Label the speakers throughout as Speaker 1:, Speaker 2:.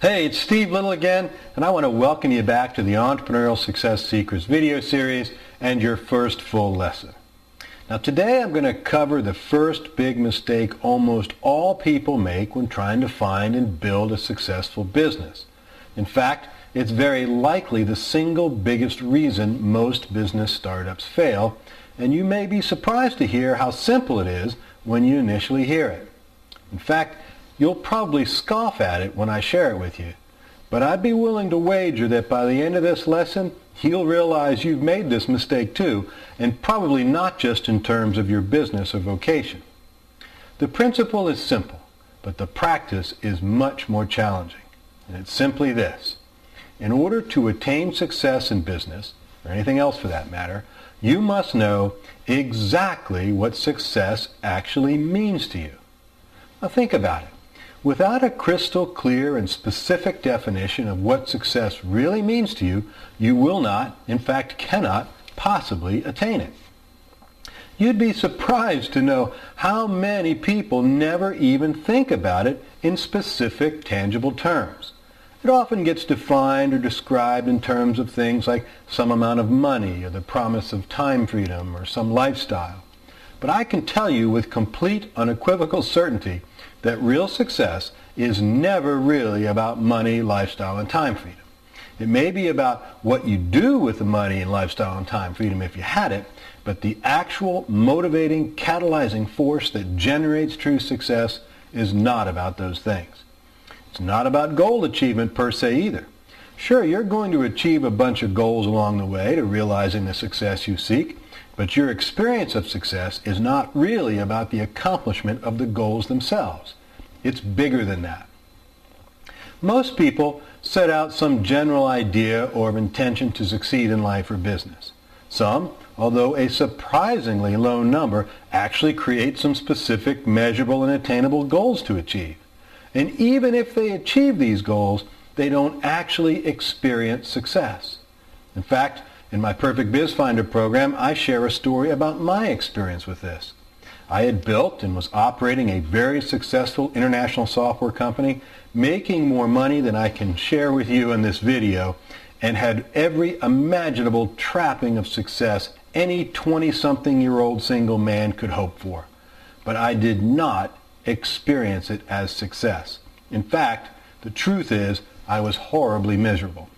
Speaker 1: Hey, it's Steve Little again, and I want to welcome you back to the Entrepreneurial Success Secrets video series and your first full lesson. Now today I'm going to cover the first big mistake almost all people make when trying to find and build a successful business. In fact, it's very likely the single biggest reason most business startups fail, and you may be surprised to hear how simple it is when you initially hear it. In fact, you'll probably scoff at it when I share it with you, but I'd be willing to wager that by the end of this lesson, you'll realize you've made this mistake too, and probably not just in terms of your business or vocation. The principle is simple, but the practice is much more challenging, and it's simply this. In order to attain success in business, or anything else for that matter, you must know exactly what success actually means to you. Now think about it. Without a crystal clear and specific definition of what success really means to you, you will not, in fact cannot, possibly attain it. You'd be surprised to know how many people never even think about it in specific, tangible terms. It often gets defined or described in terms of things like some amount of money or the promise of time freedom or some lifestyle. But I can tell you with complete, unequivocal certainty that real success is never really about money, lifestyle, and time freedom. It may be about what you do with the money and lifestyle and time freedom if you had it, but the actual motivating, catalyzing force that generates true success is not about those things. It's not about goal achievement per se either. Sure, you're going to achieve a bunch of goals along the way to realizing the success you seek, but your experience of success is not really about the accomplishment of the goals themselves. It's bigger than that. Most people set out some general idea or intention to succeed in life or business. Some, although a surprisingly low number, actually create some specific, measurable, and attainable goals to achieve. And even if they achieve these goals, they don't actually experience success. In fact, in my ThePerfectBizFinder program, I share a story about my experience with this. I had built and was operating a very successful international software company, making more money than I can share with you in this video, and had every imaginable trapping of success any 20-something-year-old single man could hope for. But I did not experience it as success. In fact, the truth is, I was horribly miserable.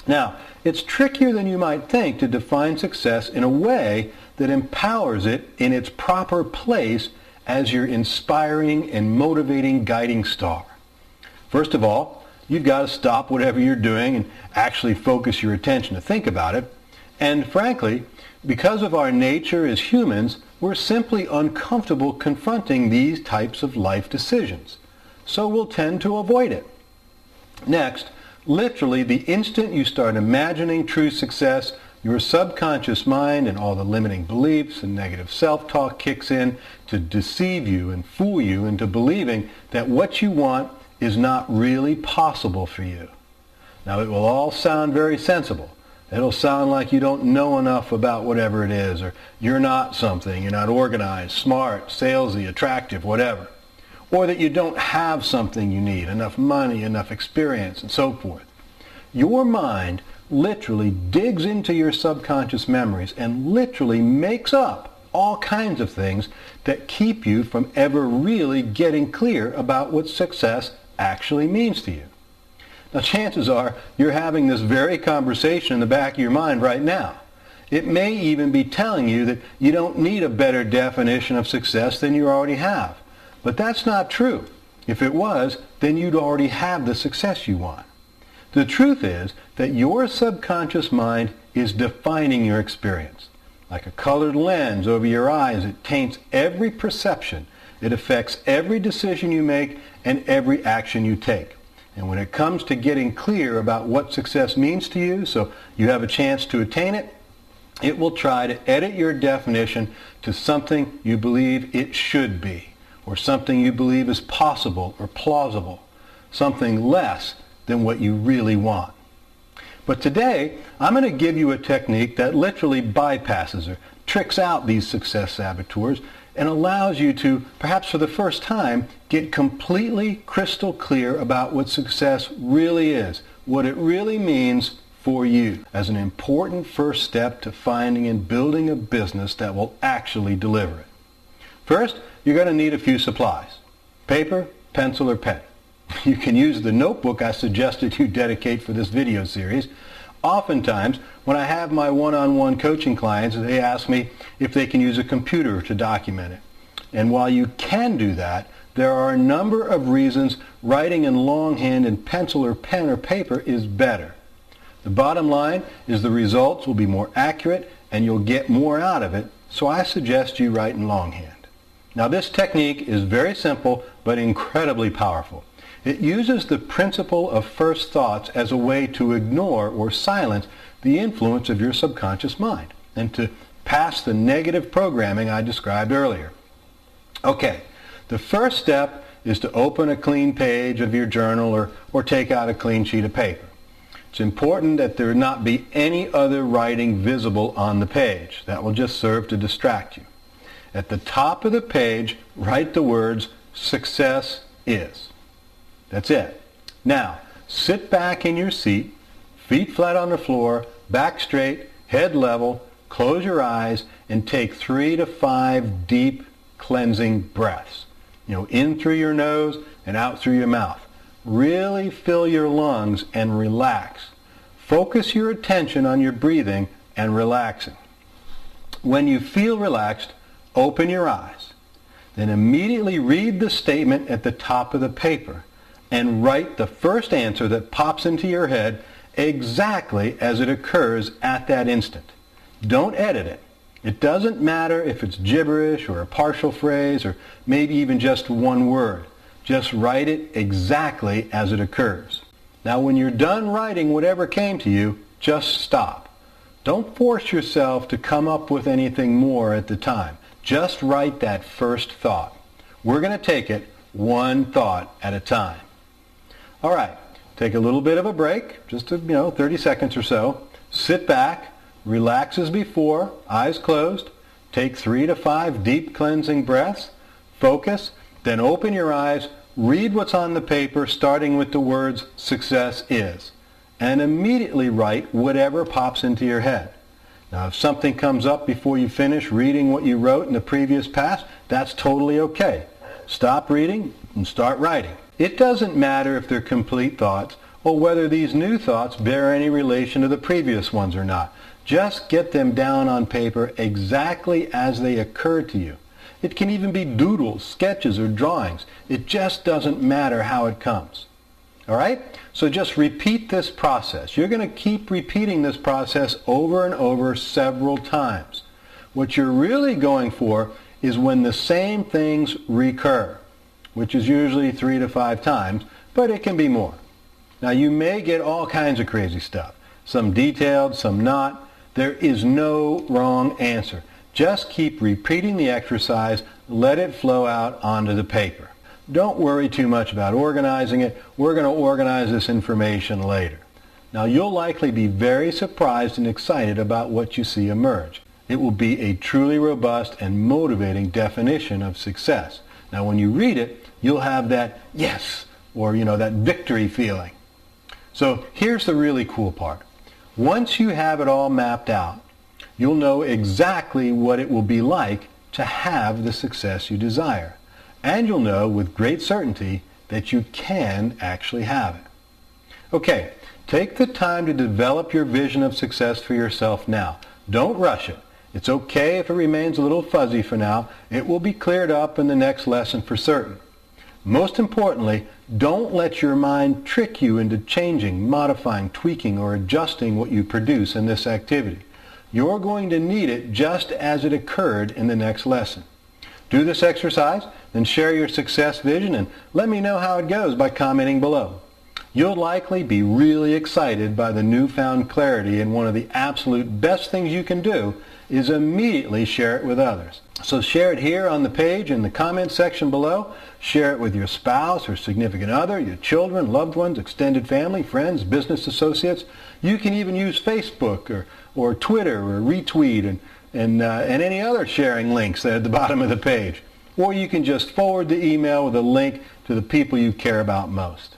Speaker 1: Now, it's trickier than you might think to define success in a way that empowers it in its proper place as your inspiring and motivating guiding star. First of all, you've got to stop whatever you're doing and actually focus your attention to think about it. And frankly, because of our nature as humans, we're simply uncomfortable confronting these types of life decisions. So we'll tend to avoid it. Next, literally, the instant you start imagining true success, your subconscious mind and all the limiting beliefs and negative self-talk kicks in to deceive you and fool you into believing that what you want is not really possible for you. Now, it will all sound very sensible. It'll sound like you don't know enough about whatever it is, or you're not something, you're not organized, smart, salesy, attractive, whatever. Or that you don't have something you need, enough money, enough experience, and so forth. Your mind literally digs into your subconscious memories and literally makes up all kinds of things that keep you from ever really getting clear about what success actually means to you. Now, chances are you're having this very conversation in the back of your mind right now. It may even be telling you that you don't need a better definition of success than you already have. But that's not true. If it was, then you'd already have the success you want. The truth is that your subconscious mind is defining your experience. Like a colored lens over your eyes, it taints every perception. It affects every decision you make and every action you take. And when it comes to getting clear about what success means to you, so you have a chance to attain it, it will try to edit your definition to something you believe it should be, or something you believe is possible or plausible, something less than what you really want. But today, I'm going to give you a technique that literally bypasses or tricks out these success saboteurs and allows you to, perhaps for the first time, get completely crystal clear about what success really is, what it really means for you as an important first step to finding and building a business that will actually deliver it. First, you're going to need a few supplies: paper, pencil, or pen. You can use the notebook I suggested you dedicate for this video series. Oftentimes, when I have my one-on-one coaching clients, they ask me if they can use a computer to document it. And while you can do that, there are a number of reasons writing in longhand in pencil or pen or paper is better. The bottom line is the results will be more accurate and you'll get more out of it, so I suggest you write in longhand. Now, this technique is very simple but incredibly powerful. It uses the principle of first thoughts as a way to ignore or silence the influence of your subconscious mind and to pass the negative programming I described earlier. Okay, the first step is to open a clean page of your journal or take out a clean sheet of paper. It's important that there not be any other writing visible on the page. That will just serve to distract you. At the top of the page, write the words, "Success is." That's it. Now, sit back in your seat, feet flat on the floor, back straight, head level, close your eyes, and take 3 to 5 deep cleansing breaths. In through your nose and out through your mouth. Really fill your lungs and relax. Focus your attention on your breathing and relaxing. When you feel relaxed, open your eyes. Then immediately read the statement at the top of the paper and write the first answer that pops into your head exactly as it occurs at that instant. Don't edit it. It doesn't matter if it's gibberish or a partial phrase or maybe even just one word. Just write it exactly as it occurs. Now, when you're done writing whatever came to you, just stop. Don't force yourself to come up with anything more at the time. Just write that first thought. We're going to take it one thought at a time. All right, take a little bit of a break, just 30 seconds or so. Sit back, relax as before, eyes closed. Take 3 to 5 deep cleansing breaths. Focus, then open your eyes, read what's on the paper, starting with the words, "Success is," and immediately write whatever pops into your head. Now, if something comes up before you finish reading what you wrote in the previous past, that's totally okay. Stop reading and start writing. It doesn't matter if they're complete thoughts or whether these new thoughts bear any relation to the previous ones or not. Just get them down on paper exactly as they occur to you. It can even be doodles, sketches, or drawings. It just doesn't matter how it comes. All right? So just repeat this process. You're going to keep repeating this process over and over several times. What you're really going for is when the same things recur, which is usually 3 to 5 times, but it can be more. Now, you may get all kinds of crazy stuff, some detailed, some not. There is no wrong answer. Just keep repeating the exercise, let it flow out onto the paper. Don't worry too much about organizing it. We're going to organize this information later. Now, you'll likely be very surprised and excited about what you see emerge. It will be a truly robust and motivating definition of success. Now, when you read it, you'll have that yes, or that victory feeling. So here's the really cool part. Once you have it all mapped out, you'll know exactly what it will be like to have the success you desire. And you'll know with great certainty that you can actually have it. Okay, take the time to develop your vision of success for yourself now. Don't rush it. It's okay if it remains a little fuzzy for now. It will be cleared up in the next lesson for certain. Most importantly, don't let your mind trick you into changing, modifying, tweaking, or adjusting what you produce in this activity. You're going to need it just as it occurred in the next lesson. Do this exercise, then share your success vision and let me know how it goes by commenting below. You'll likely be really excited by the newfound clarity, and one of the absolute best things you can do is immediately share it with others. So share it here on the page in the comment section below. Share it with your spouse or significant other, your children, loved ones, extended family, friends, business associates. You can even use Facebook or Twitter or retweet and and any other sharing links there at the bottom of the page. Or you can just forward the email with a link to the people you care about most.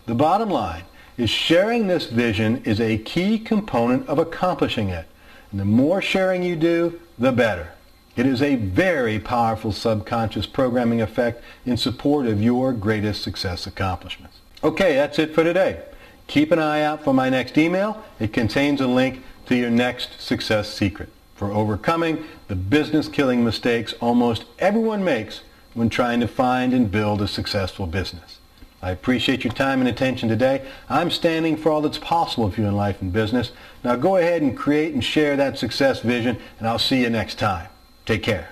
Speaker 1: The bottom line is sharing this vision is a key component of accomplishing it. And the more sharing you do, the better. It is a very powerful subconscious programming effect in support of your greatest success accomplishments. Okay, that's it for today. Keep an eye out for my next email. It contains a link to your next success secret for overcoming the business-killing mistakes almost everyone makes when trying to find and build a successful business. I appreciate your time and attention today. I'm standing for all that's possible for you in life and business. Now go ahead and create and share that success vision, and I'll see you next time. Take care.